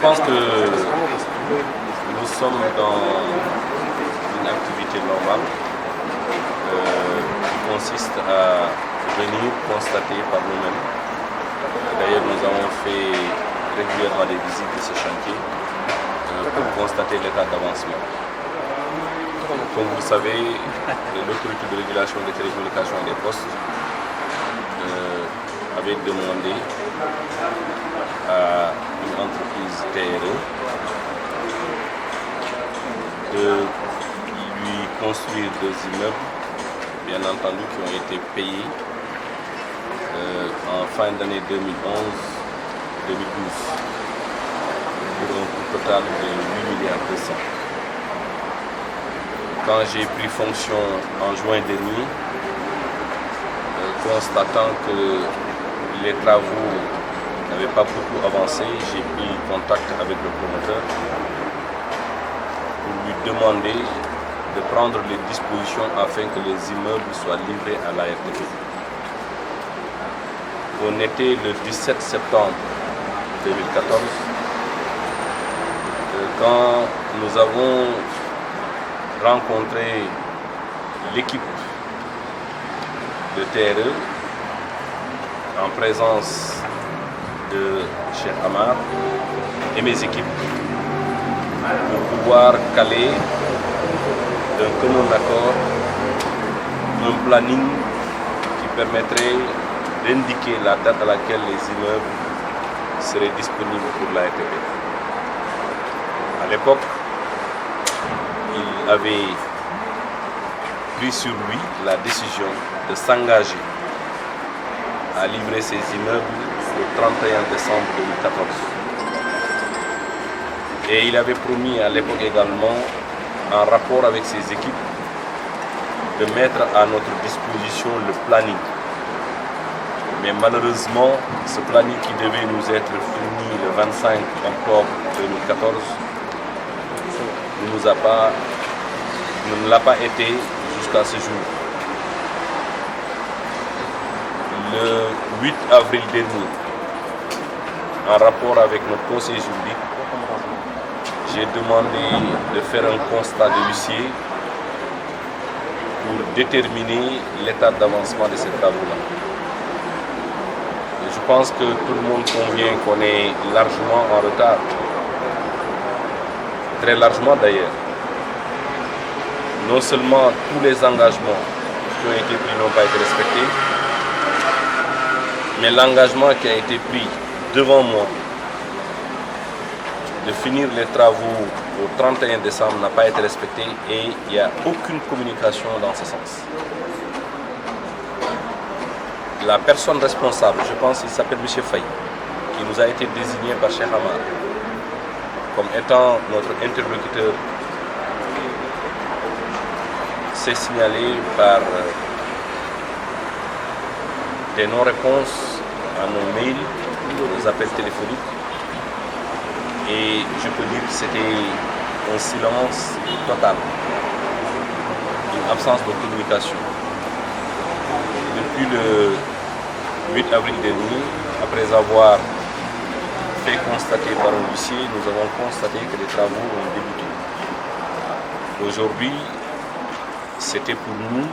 pense que nous sommes dans une activité normale qui consiste à venir constater par nous-mêmes. D'ailleurs, nous avons fait régulièrement des visites de ce chantier pour constater l'état d'avancement. Comme vous le savez, l'autorité de régulation des télécommunications et des postes avait demandé à une entreprise TRE de lui construire 2 immeubles, bien entendu, qui ont été payés en fin d'année 2011-2012 pour un coût total de 8 milliards 200. Quand j'ai pris fonction en juin dernier, constatant que les travaux n'avaient pas beaucoup avancé, j'ai pris contact avec le promoteur pour lui demander de prendre les dispositions afin que les immeubles soient livrés à la RTP. On était le 17 septembre 2014 quand nous avons rencontré l'équipe de TRE en présence de Cheikh Amar et mes équipes pour pouvoir caler d'un commun accord un planning qui permettrait d'indiquer la date à laquelle les immeubles seraient disponibles pour la RTP. À l'époque, il avait pris sur lui la décision de s'engager à livrer ses immeubles le 31 décembre 2014. Et il avait promis à l'époque également, en rapport avec ses équipes, de mettre à notre disposition le planning. Mais malheureusement, ce planning qui devait nous être fourni le 25 octobre 2014 ne l'a pas été jusqu'à ce jour. Le 8 avril dernier, en rapport avec notre conseil juridique, j'ai demandé de faire un constat de l'huissier pour déterminer l'état d'avancement de ces travaux-là. Je pense que tout le monde convient qu'on est largement en retard, très largement d'ailleurs. Non seulement tous les engagements qui ont été pris n'ont pas été respectés, mais l'engagement qui a été pris devant moi de finir les travaux au 31 décembre n'a pas été respecté et il n'y a aucune communication dans ce sens. La personne responsable, je pense qu'il s'appelle M. Faye, qui nous a été désigné par Cheikh Amar comme étant notre interlocuteur, s'est signalé par des non-réponses à nos mails, nos appels téléphoniques. Et je peux dire que c'était un silence total, une absence de communication. Depuis le 8 avril dernier, après avoir fait constater par un huissier, nous avons constaté que les travaux ont débuté. Aujourd'hui, c'était pour nous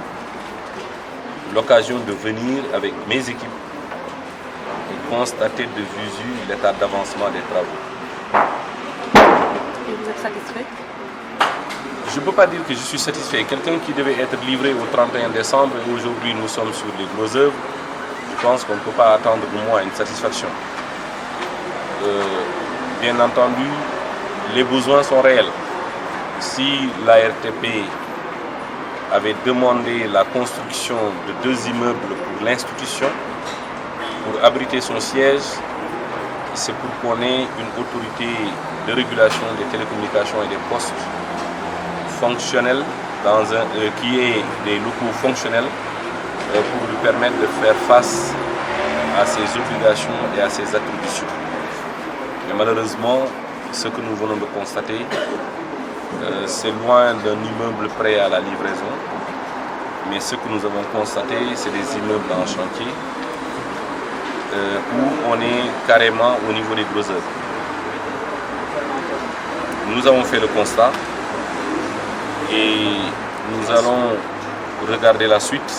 l'occasion de venir avec mes équipes et constater de visu l'état d'avancement des travaux. Et vous êtes satisfait? Je ne peux pas dire que je suis satisfait. Quelqu'un qui devait être livré au 31 décembre et aujourd'hui nous sommes sur les grosses œuvres, je pense qu'on ne peut pas attendre de moi une satisfaction. Bien entendu, les besoins sont réels. Si la RTP avait demandé la construction de 2 immeubles pour l'institution, pour abriter son siège, c'est pour qu'on ait une autorité de régulation des télécommunications et des postes fonctionnels, qui ait des locaux fonctionnels pour lui permettre de faire face à ses obligations et à ses attributions. Mais malheureusement, ce que nous venons de constater, c'est loin d'un immeuble prêt à la livraison, mais ce que nous avons constaté, c'est des immeubles en chantier où on est carrément au niveau des gros œuvres. nous avons fait le constat et nous allons regarder la suite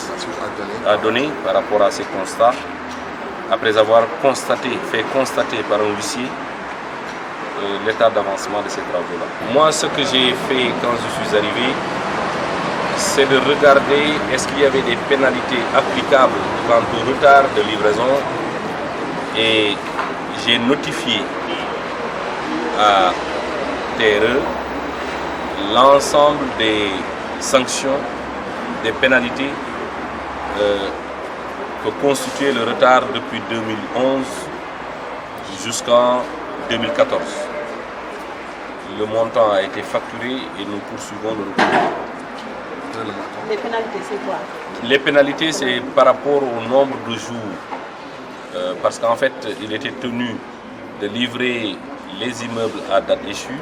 à donner par rapport à ces constats après avoir fait constater par un huissier l'état d'avancement de ces travaux-là. Moi, ce que j'ai fait quand je suis arrivé, c'est de regarder est-ce qu'il y avait des pénalités applicables quant au retard de livraison et j'ai notifié à TRE l'ensemble des sanctions, des pénalités que constituait le retard depuis 2011 jusqu'en 2014. Le montant a été facturé et nous poursuivons le recours. Les pénalités, c'est quoi? Les pénalités, c'est par rapport au nombre de jours. Parce qu'en fait, il était tenu de livrer les immeubles à date échue.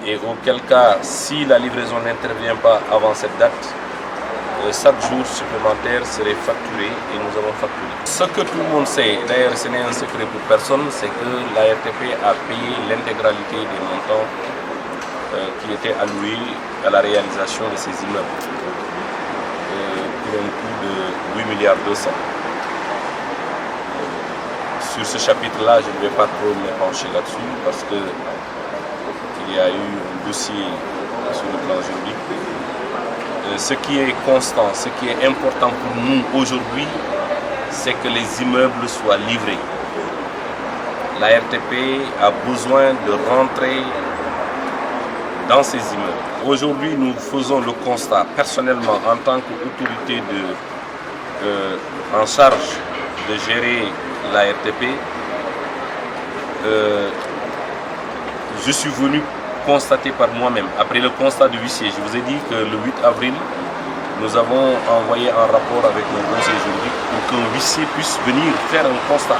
Et auquel cas, si la livraison n'intervient pas avant cette date, 7 jours supplémentaires seraient facturés et nous avons facturé. Ce que tout le monde sait, d'ailleurs ce n'est un secret pour personne, c'est que la RTP a payé l'intégralité des montants qui étaient alloués à la réalisation de ces immeubles pour un coût de 8 milliards 200. Sur ce chapitre-là, je ne vais pas trop me pencher là-dessus parce qu'il y a eu un dossier sur le plan juridique. Ce qui est constant, ce qui est important pour nous aujourd'hui, c'est que les immeubles soient livrés. La RTP a besoin de rentrer dans ces immeubles. Aujourd'hui, nous faisons le constat, personnellement, en tant qu'autorité en charge de gérer la RTP, je suis venu constater par moi-même, après le constat du huissier. Je vous ai dit que le 8 avril, nous avons envoyé un rapport avec le conseil juridique pour qu'un huissier puisse venir faire un constat.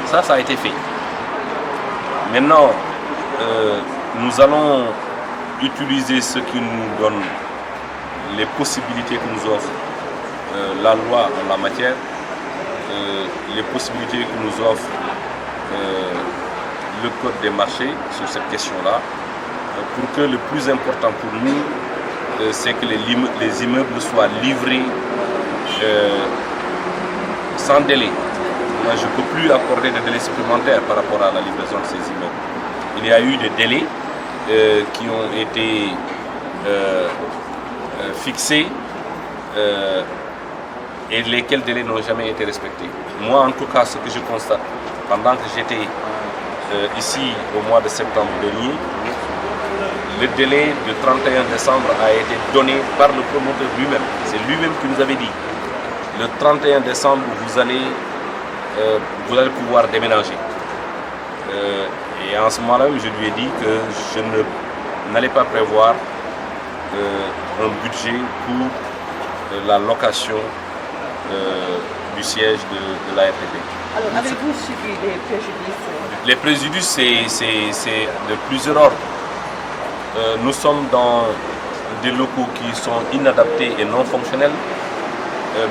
Ça a été fait. Maintenant, nous allons utiliser ce qui nous donne les possibilités que nous offre la loi en la matière, les possibilités que nous offre le code des marchés sur cette question-là, pour que le plus important pour nous, c'est que les immeubles soient livrés sans délai. Moi, je ne peux plus accorder de délai supplémentaire par rapport à la livraison de ces immeubles. Il y a eu des délais qui ont été fixés et lesquels délais n'ont jamais été respectés. Moi, en tout cas, ce que je constate, pendant que j'étais ici au mois de septembre dernier, le délai du 31 décembre a été donné par le promoteur lui-même. C'est lui-même qui nous avait dit, le 31 décembre, vous allez pouvoir déménager. Et en ce moment-là, je lui ai dit que je n'allais pas prévoir un budget pour la location du siège de la RTP. Alors, avez-vous subi des préjudices? Les préjudices, c'est de plusieurs ordres. Nous sommes dans des locaux qui sont inadaptés et non fonctionnels.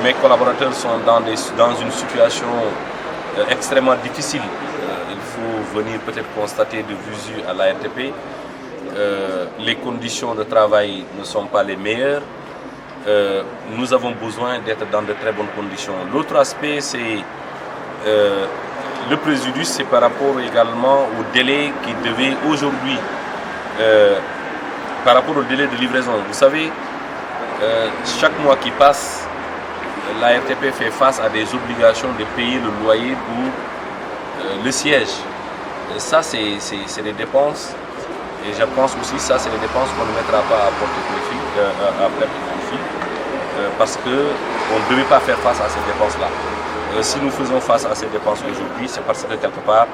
Mes collaborateurs sont dans une situation extrêmement difficile. Il faut venir peut-être constater de visu à la RTP. Les conditions de travail ne sont pas les meilleures. Nous avons besoin d'être dans de très bonnes conditions. L'autre aspect, c'est le préjudice, c'est par rapport également au délai qui devait aujourd'hui, par rapport au délai de livraison. Vous savez, chaque mois qui passe, la RTP fait face à des obligations de payer le loyer pour le siège. Et ça, c'est des dépenses. Et je pense aussi que ça, c'est des dépenses qu'on ne mettra pas à perte de profit. Parce qu'on ne devait pas faire face à ces dépenses-là. Si nous faisons face à ces dépenses aujourd'hui, c'est parce que quelque part,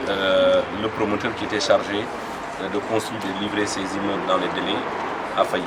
le promoteur qui était chargé de construire et de livrer ces immeubles dans les délais a failli.